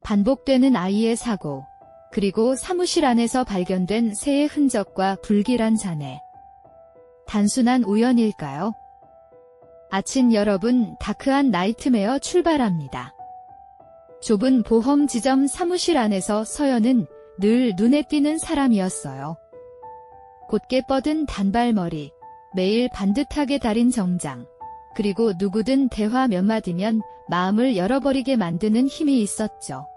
반복되는 아이의 사고, 그리고 사무실 안에서 발견된 새의 흔적과 불길한 잔해. 단순한 우연일까요? 아침 여러분, 다크한 나이트메어 출발합니다. 좁은 보험 지점 사무실 안에서 서연은 늘 눈에 띄는 사람이었어요. 곧게 뻗은 단발머리, 매일 반듯하게 다린 정장, 그리고 누구든 대화 몇 마디면 마음을 열어버리게 만드는 힘이 있었죠.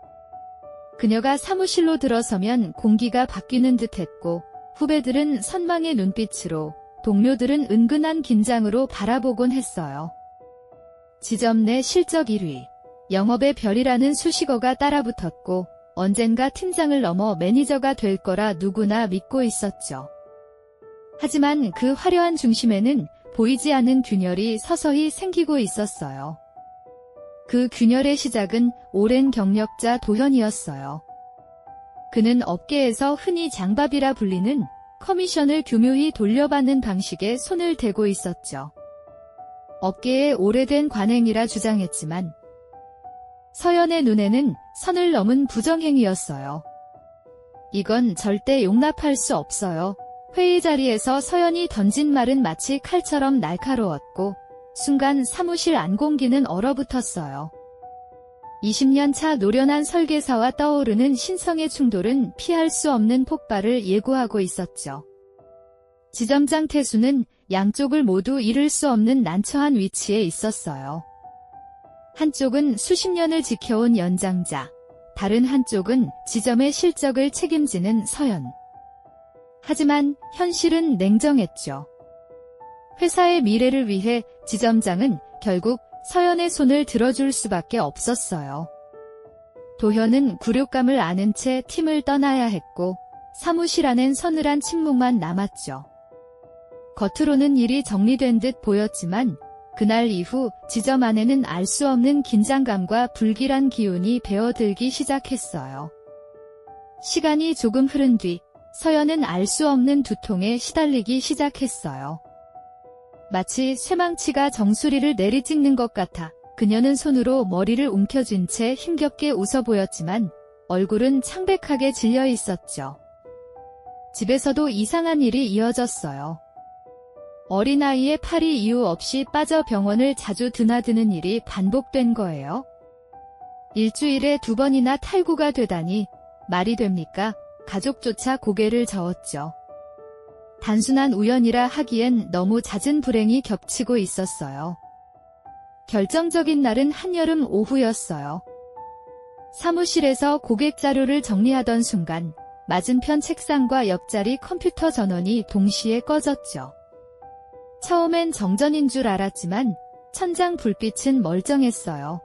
그녀가 사무실로 들어서면 공기가 바뀌는 듯했고, 후배들은 선망의 눈빛으로, 동료들은 은근한 긴장으로 바라보곤 했어요. 지점 내 실적 1위, 영업의 별이라는 수식어가 따라붙었고, 언젠가 팀장을 넘어 매니저가 될 거라 누구나 믿고 있었죠. 하지만 그 화려한 중심에는 보이지 않는 균열이 서서히 생기고 있었어요. 그 균열의 시작은 오랜 경력자 도현이었어요. 그는 업계에서 흔히 장밥이라 불리는 커미션을 교묘히 돌려받는 방식에 손을 대고 있었죠. 업계의 오래된 관행이라 주장했지만 서연의 눈에는 선을 넘은 부정행위였어요. 이건 절대 용납할 수 없어요. 회의 자리에서 서연이 던진 말은 마치 칼처럼 날카로웠고 순간 사무실 안공기는 얼어붙었어요. 20년 차 노련한 설계사와 떠오르는 신성의 충돌은 피할 수 없는 폭발을 예고하고 있었죠. 지점장 태수는 양쪽을 모두 잃을 수 없는 난처한 위치에 있었어요. 한쪽은 수십 년을 지켜온 연장자, 다른 한쪽은 지점의 실적을 책임지는 서연. 하지만 현실은 냉정했죠. 회사의 미래를 위해 지점장은 결국 서연의 손을 들어줄 수밖에 없었어요. 도현은 굴욕감을 아는 채 팀을 떠나야 했고 사무실 안엔 서늘한 침묵만 남았죠. 겉으로는 일이 정리된 듯 보였지만 그날 이후 지점 안에는 알 수 없는 긴장감과 불길한 기운이 배어들기 시작했어요. 시간이 조금 흐른 뒤 서연은 알 수 없는 두통에 시달리기 시작했어요. 마치 쇠망치가 정수리를 내리찍는 것 같아 그녀는 손으로 머리를 움켜쥔 채 힘겹게 웃어 보였지만 얼굴은 창백하게 질려 있었죠. 집에서도 이상한 일이 이어졌어요. 어린아이의 팔이 이유 없이 빠져 병원을 자주 드나드는 일이 반복된 거예요. 일주일에 2번이나 탈구가 되다니 말이 됩니까? 가족조차 고개를 저었죠. 단순한 우연이라 하기엔 너무 잦은 불행이 겹치고 있었어요. 결정적인 날은 한여름 오후였어요. 사무실에서 고객 자료를 정리하던 순간 맞은편 책상과 옆자리 컴퓨터 전원이 동시에 꺼졌죠. 처음엔 정전인 줄 알았지만 천장 불빛은 멀쩡했어요.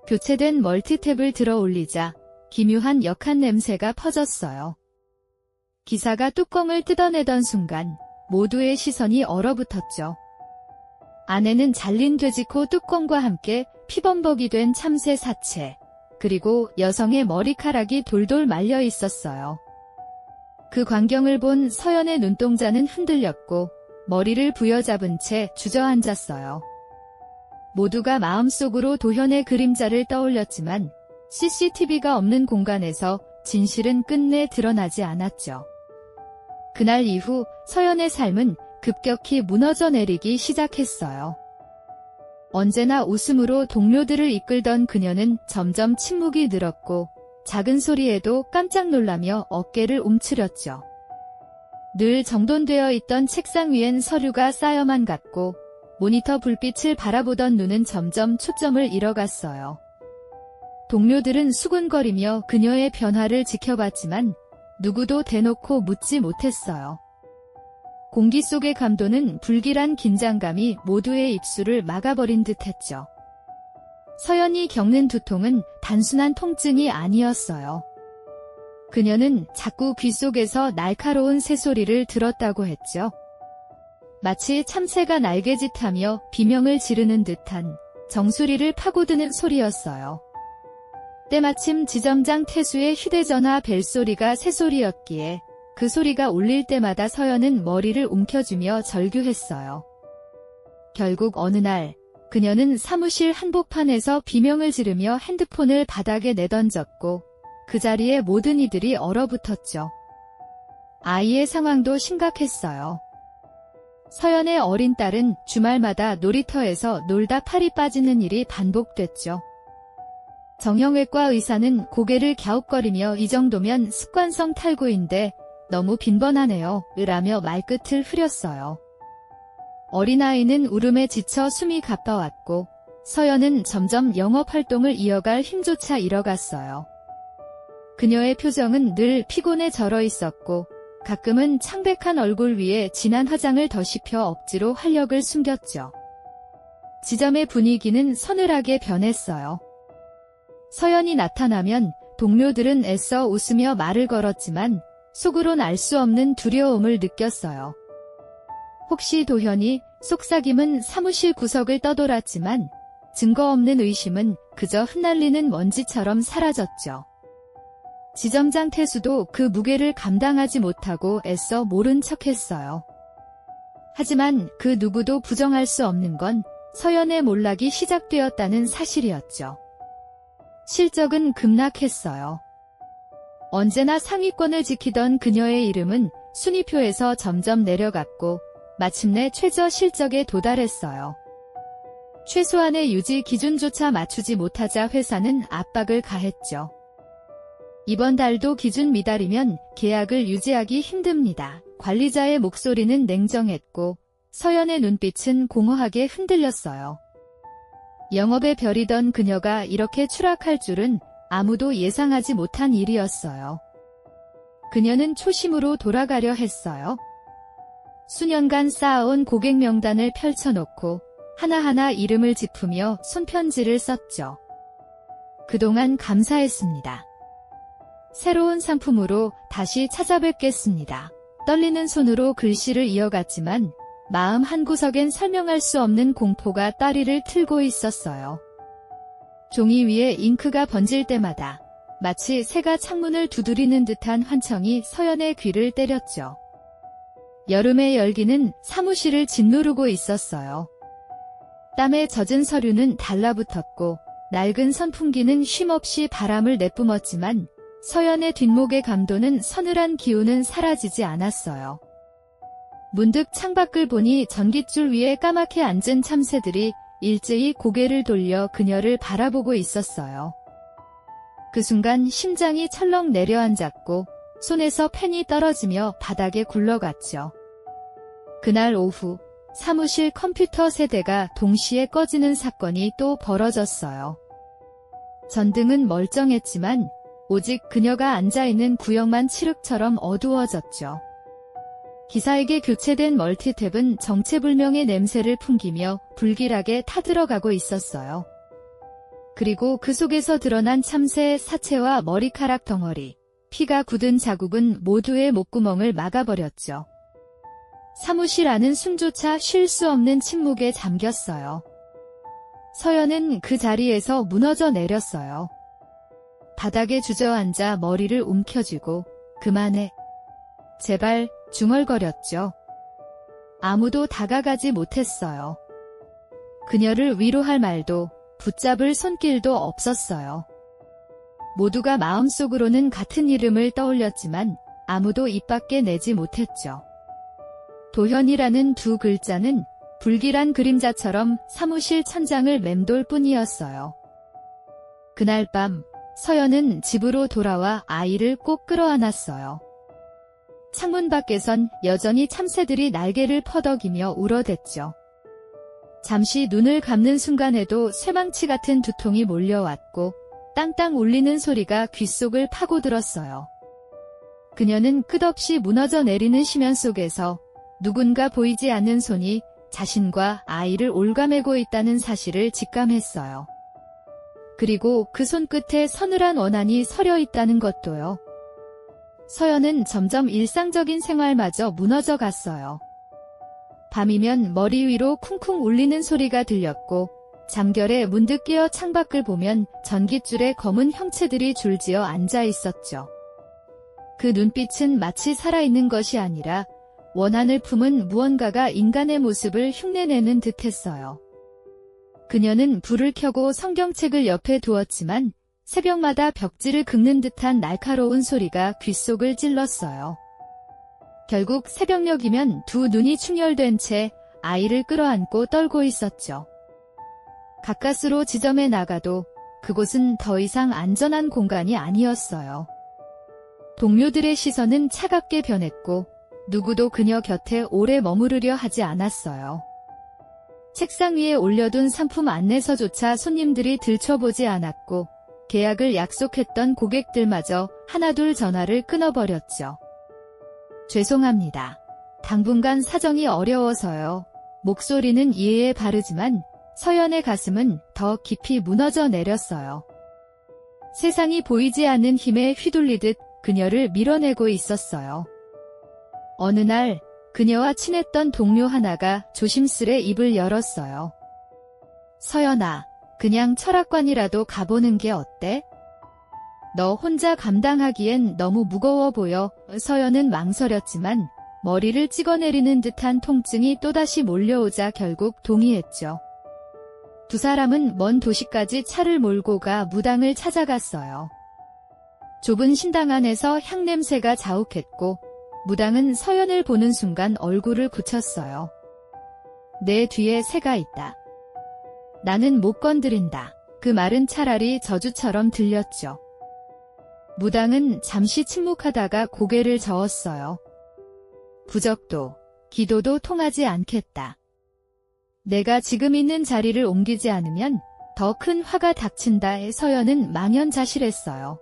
교체된 멀티탭을 들어 올리자 기묘한 역한 냄새가 퍼졌어요. 기사가 뚜껑을 뜯어내던 순간 모두의 시선이 얼어붙었죠. 안에는 잘린 돼지코 뚜껑과 함께 피범벅이 된 참새 사체, 그리고 여성의 머리카락이 돌돌 말려 있었어요. 그 광경을 본 서연의 눈동자는 흔들렸고 머리를 부여잡은 채 주저앉았어요. 모두가 마음속으로 도현의 그림자를 떠올렸지만 CCTV가 없는 공간에서 진실은 끝내 드러나지 않았죠. 그날 이후 서연의 삶은 급격히 무너져 내리기 시작했어요. 언제나 웃음으로 동료들을 이끌던 그녀는 점점 침묵이 늘었고 작은 소리에도 깜짝 놀라며 어깨를 움츠렸죠. 늘 정돈되어 있던 책상 위엔 서류가 쌓여만 갔고 모니터 불빛을 바라보던 눈은 점점 초점을 잃어갔어요. 동료들은 수군거리며 그녀의 변화를 지켜봤지만 누구도 대놓고 묻지 못했어요. 공기 속의 감도는 불길한 긴장감이 모두의 입술을 막아버린 듯했죠. 서연이 겪는 두통은 단순한 통증이 아니었어요. 그녀는 자꾸 귀 속에서 날카로운 새소리를 들었다고 했죠. 마치 참새가 날개짓하며 비명을 지르는 듯한 정수리를 파고드는 소리였어요. 때마침 지점장 태수의 휴대전화 벨소리가 새소리였기에 그 소리가 울릴 때마다 서연은 머리를 움켜쥐며 절규했어요. 결국 어느 날 그녀는 사무실 한복판에서 비명을 지르며 핸드폰을 바닥에 내던졌고 그 자리에 모든 이들이 얼어붙었죠. 아이의 상황도 심각했어요. 서연의 어린 딸은 주말마다 놀이터에서 놀다 팔이 빠지는 일이 반복됐죠. 정형외과 의사는 고개를 갸웃거리며 이 정도면 습관성 탈구인데 너무 빈번하네요 라며 말끝을 흐렸어요. 어린아이는 울음에 지쳐 숨이 가빠왔고 서연은 점점 영업활동을 이어갈 힘조차 잃어갔어요. 그녀의 표정은 늘 피곤에 절어 있었고 가끔은 창백한 얼굴 위에 진한 화장을 덧입혀 억지로 활력을 숨겼죠. 지점의 분위기는 서늘하게 변했어요. 서연이 나타나면 동료들은 애써 웃으며 말을 걸었지만 속으론 알 수 없는 두려움을 느꼈어요. 혹시 도현이 속삭임은 사무실 구석을 떠돌았지만 증거 없는 의심은 그저 흩날리는 먼지처럼 사라졌죠. 지점장 태수도 그 무게를 감당하지 못하고 애써 모른 척했어요. 하지만 그 누구도 부정할 수 없는 건 서연의 몰락이 시작되었다는 사실이었죠. 실적은 급락했어요. 언제나 상위권을 지키던 그녀의 이름은 순위표에서 점점 내려갔고 마침내 최저 실적에 도달했어요. 최소한의 유지 기준조차 맞추지 못하자 회사는 압박을 가했죠. 이번 달도 기준 미달이면 계약을 유지하기 힘듭니다. 관리자의 목소리는 냉정했고 서연의 눈빛은 공허하게 흔들렸어요. 영업의 별이던 그녀가 이렇게 추락할 줄은 아무도 예상하지 못한 일이었어요. 그녀는 초심으로 돌아가려 했어요. 수년간 쌓아온 고객 명단을 펼쳐놓고 하나하나 이름을 짚으며 손편지를 썼죠. 그동안 감사했습니다. 새로운 상품으로 다시 찾아뵙겠습니다. 떨리는 손으로 글씨를 이어갔지만 마음 한구석엔 설명할 수 없는 공포가 따리를 틀고 있었어요. 종이 위에 잉크가 번질 때마다 마치 새가 창문을 두드리는 듯한 환청이 서연의 귀를 때렸죠. 여름의 열기는 사무실을 짓누르고 있었어요. 땀에 젖은 서류는 달라붙었고 낡은 선풍기는 쉼없이 바람을 내뿜었지만 서연의 뒷목의 감도는 서늘한 기운은 사라지지 않았어요. 문득 창밖을 보니 전깃줄 위에 까맣게 앉은 참새들이 일제히 고개를 돌려 그녀를 바라보고 있었어요. 그 순간 심장이 철렁 내려앉았고 손에서 펜이 떨어지며 바닥에 굴러갔죠. 그날 오후 사무실 컴퓨터 세대가 동시에 꺼지는 사건이 또 벌어졌어요. 전등은 멀쩡했지만 오직 그녀가 앉아있는 구역만 칠흑처럼 어두워졌죠. 기사에게 교체된 멀티탭은 정체불명의 냄새를 풍기며 불길하게 타들어가고 있었어요. 그리고 그 속에서 드러난 참새의 사체와 머리카락 덩어리, 피가 굳은 자국은 모두의 목구멍을 막아버렸죠. 사무실 안은 숨조차 쉴 수 없는 침묵에 잠겼어요. 서연은 그 자리에서 무너져 내렸어요. 바닥에 주저앉아 머리를 움켜쥐고 그만해. 제발 중얼거렸죠. 아무도 다가가지 못했어요. 그녀를 위로할 말도 붙잡을 손길도 없었어요. 모두가 마음속으로는 같은 이름을 떠올렸지만 아무도 입 밖에 내지 못했죠. 도현이라는 두 글자는 불길한 그림자처럼 사무실 천장을 맴돌 뿐이었어요. 그날 밤 서연은 집으로 돌아와 아이를 꼭 끌어안았어요. 창문 밖에선 여전히 참새들이 날개를 퍼덕이며 울어댔죠. 잠시 눈을 감는 순간에도 쇠망치 같은 두통이 몰려왔고 땅땅 울리는 소리가 귓속을 파고들었어요. 그녀는 끝없이 무너져 내리는 심연 속에서 누군가 보이지 않는 손이 자신과 아이를 올가매고 있다는 사실을 직감했어요. 그리고 그 손끝에 서늘한 원한이 서려 있다는 것도요. 서연은 점점 일상적인 생활마저 무너져 갔어요. 밤이면 머리 위로 쿵쿵 울리는 소리가 들렸고 잠결에 문득 깨어 창밖을 보면 전깃줄에 검은 형체들이 줄지어 앉아 있었죠. 그 눈빛은 마치 살아있는 것이 아니라 원한을 품은 무언가가 인간의 모습을 흉내내는 듯했어요. 그녀는 불을 켜고 성경책을 옆에 두었지만 새벽마다 벽지를 긁는 듯한 날카로운 소리가 귓속을 찔렀어요. 결국 새벽녘이면 두 눈이 충혈된 채 아이를 끌어안고 떨고 있었죠. 가까스로 지점에 나가도 그곳은 더 이상 안전한 공간이 아니었어요. 동료들의 시선은 차갑게 변했고 누구도 그녀 곁에 오래 머무르려 하지 않았어요. 책상 위에 올려둔 상품 안내서조차 손님들이 들춰보지 않았고 계약을 약속했던 고객들마저 하나둘 전화를 끊어버렸죠. 죄송합니다. 당분간 사정이 어려워서요. 목소리는 이해에 바르지만 서연의 가슴은 더 깊이 무너져 내렸어요. 세상이 보이지 않는 힘에 휘둘리듯 그녀를 밀어내고 있었어요. 어느 날 그녀와 친했던 동료 하나가 조심스레 입을 열었어요. 서연아, 그냥 철학관이라도 가보는 게 어때? 너 혼자 감당하기엔 너무 무거워 보여. 서연은 망설였지만 머리를 찍어내리는 듯한 통증이 또다시 몰려오자 결국 동의했죠. 두 사람은 먼 도시까지 차를 몰고 가 무당을 찾아갔어요. 좁은 신당 안에서 향냄새가 자욱했고 무당은 서연을 보는 순간 얼굴을 굳혔어요. 내 뒤에 새가 있다. 나는 못 건드린다. 그 말은 차라리 저주처럼 들렸죠. 무당은 잠시 침묵하다가 고개를 저었어요. 부적도, 기도도 통하지 않겠다. 내가 지금 있는 자리를 옮기지 않으면 더 큰 화가 닥친다에 서연은 망연자실했어요.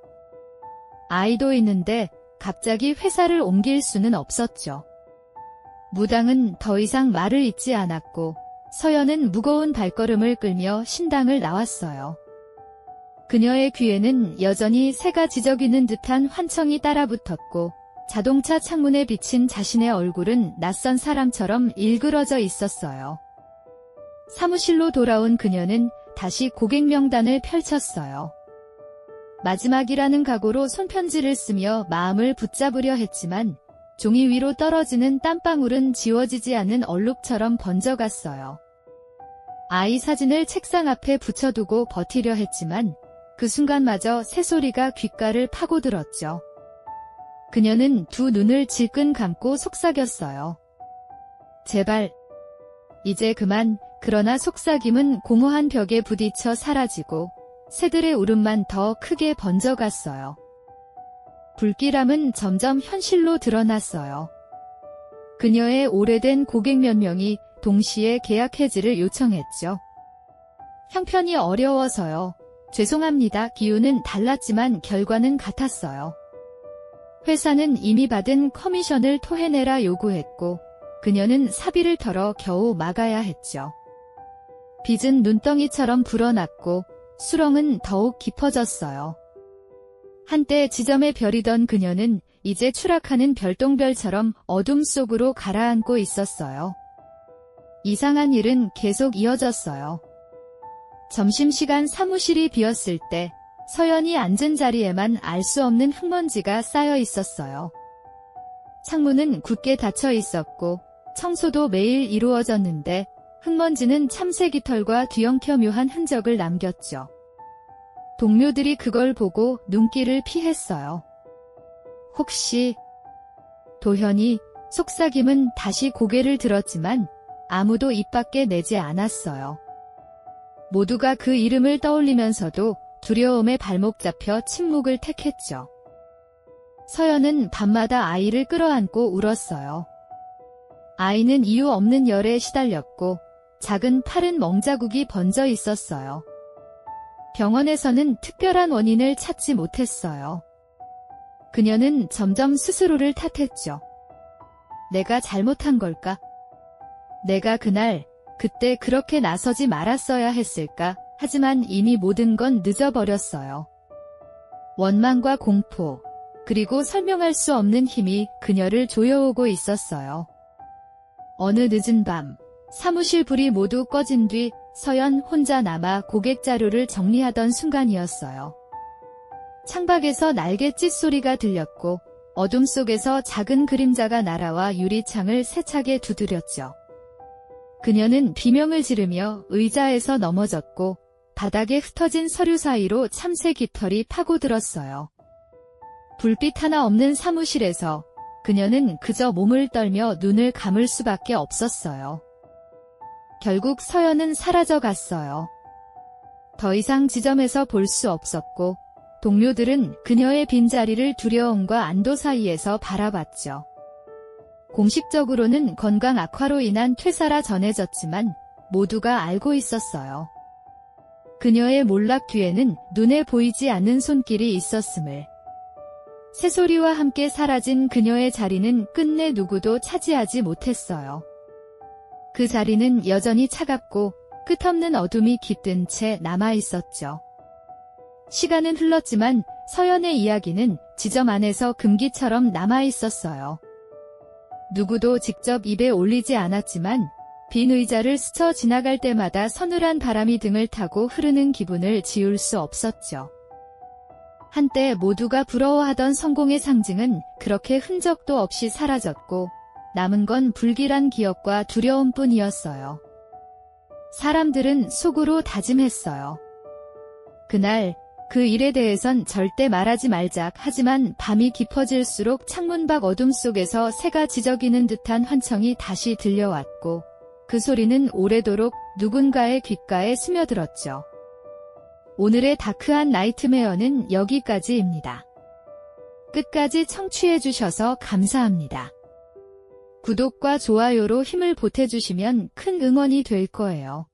아이도 있는데 갑자기 회사를 옮길 수는 없었죠. 무당은 더 이상 말을 잇지 않았고 서연은 무거운 발걸음을 끌며 신당을 나왔어요. 그녀의 귀에는 여전히 새가 지저귀는 듯한 환청이 따라붙었고 자동차 창문에 비친 자신의 얼굴은 낯선 사람처럼 일그러져 있었어요. 사무실로 돌아온 그녀는 다시 고객 명단을 펼쳤어요. 마지막이라는 각오로 손편지를 쓰며 마음을 붙잡으려 했지만 종이 위로 떨어지는 땀방울은 지워지지 않는 얼룩처럼 번져갔어요. 아이 사진을 책상 앞에 붙여두고 버티려 했지만 그 순간마저 새소리가 귓가를 파고들었죠. 그녀는 두 눈을 질끈 감고 속삭였어요. 제발. 이제 그만. 그러나 속삭임은 공허한 벽에 부딪혀 사라지고 새들의 울음만 더 크게 번져갔어요. 불길함은 점점 현실로 드러났어요. 그녀의 오래된 고객 몇 명이 동시에 계약 해지를 요청했죠. 형편이 어려워서요. 죄송합니다. 기운은 달랐지만 결과는 같았어요. 회사는 이미 받은 커미션을 토해내라 요구했고 그녀는 사비를 털어 겨우 막아야 했죠. 빚은 눈덩이처럼 불어났고 수렁은 더욱 깊어졌어요. 한때 지점의 별이던 그녀는 이제 추락하는 별똥별처럼 어둠 속으로 가라앉고 있었어요. 이상한 일은 계속 이어졌어요. 점심시간 사무실이 비었을 때 서연이 앉은 자리에만 알 수 없는 흙먼지가 쌓여 있었어요. 창문은 굳게 닫혀 있었고 청소도 매일 이루어졌는데 흙먼지는 참새 깃털과 뒤엉켜 묘한 흔적을 남겼죠. 동료들이 그걸 보고 눈길을 피했어요. 혹시... 도현이 속삭임은 다시 고개를 들었지만 아무도 입 밖에 내지 않았어요. 모두가 그 이름을 떠올리면서도 두려움에 발목 잡혀 침묵을 택했죠. 서연은 밤마다 아이를 끌어안고 울었어요. 아이는 이유 없는 열에 시달렸고 작은 팔은 멍자국이 번져 있었어요. 병원에서는 특별한 원인을 찾지 못했어요. 그녀는 점점 스스로를 탓했죠. 내가 잘못한 걸까? 내가 그때 그렇게 나서지 말았어야 했을까? 하지만 이미 모든 건 늦어버렸어요. 원망과 공포, 그리고 설명할 수 없는 힘이 그녀를 조여오고 있었어요. 어느 늦은 밤, 사무실 불이 모두 꺼진 뒤 서연 혼자 남아 고객 자료를 정리하던 순간이었어요. 창밖에서 날갯짓 소리가 들렸고 어둠 속에서 작은 그림자가 날아와 유리창을 세차게 두드렸죠. 그녀는 비명을 지르며 의자에서 넘어졌고 바닥에 흩어진 서류 사이로 참새 깃털이 파고들었어요. 불빛 하나 없는 사무실에서 그녀는 그저 몸을 떨며 눈을 감을 수밖에 없었어요. 결국 서연은 사라져 갔어요. 더 이상 지점에서 볼 수 없었고 동료들은 그녀의 빈자리를 두려움과 안도 사이에서 바라봤죠. 공식적으로는 건강 악화로 인한 퇴사라 전해졌지만 모두가 알고 있었어요. 그녀의 몰락 뒤에는 눈에 보이지 않는 손길이 있었음을. 새소리와 함께 사라진 그녀의 자리는 끝내 누구도 차지하지 못했어요. 그 자리는 여전히 차갑고 끝없는 어둠이 깃든 채 남아있었죠. 시간은 흘렀지만 서연의 이야기는 지점 안에서 금기처럼 남아있었어요. 누구도 직접 입에 올리지 않았지만 빈 의자를 스쳐 지나갈 때마다 서늘한 바람이 등을 타고 흐르는 기분을 지울 수 없었죠. 한때 모두가 부러워하던 성공의 상징은 그렇게 흔적도 없이 사라졌고 남은 건 불길한 기억과 두려움뿐이었어요. 사람들은 속으로 다짐했어요. 그날 그 일에 대해선 절대 말하지 말자. 하지만 밤이 깊어질수록 창문 밖 어둠 속에서 새가 지저귀는 듯한 환청이 다시 들려왔고 그 소리는 오래도록 누군가의 귓가에 스며들었죠. 오늘의 다크한 나이트메어는 여기까지입니다. 끝까지 청취해주셔서 감사합니다. 구독과 좋아요로 힘을 보태주시면 큰 응원이 될 거예요.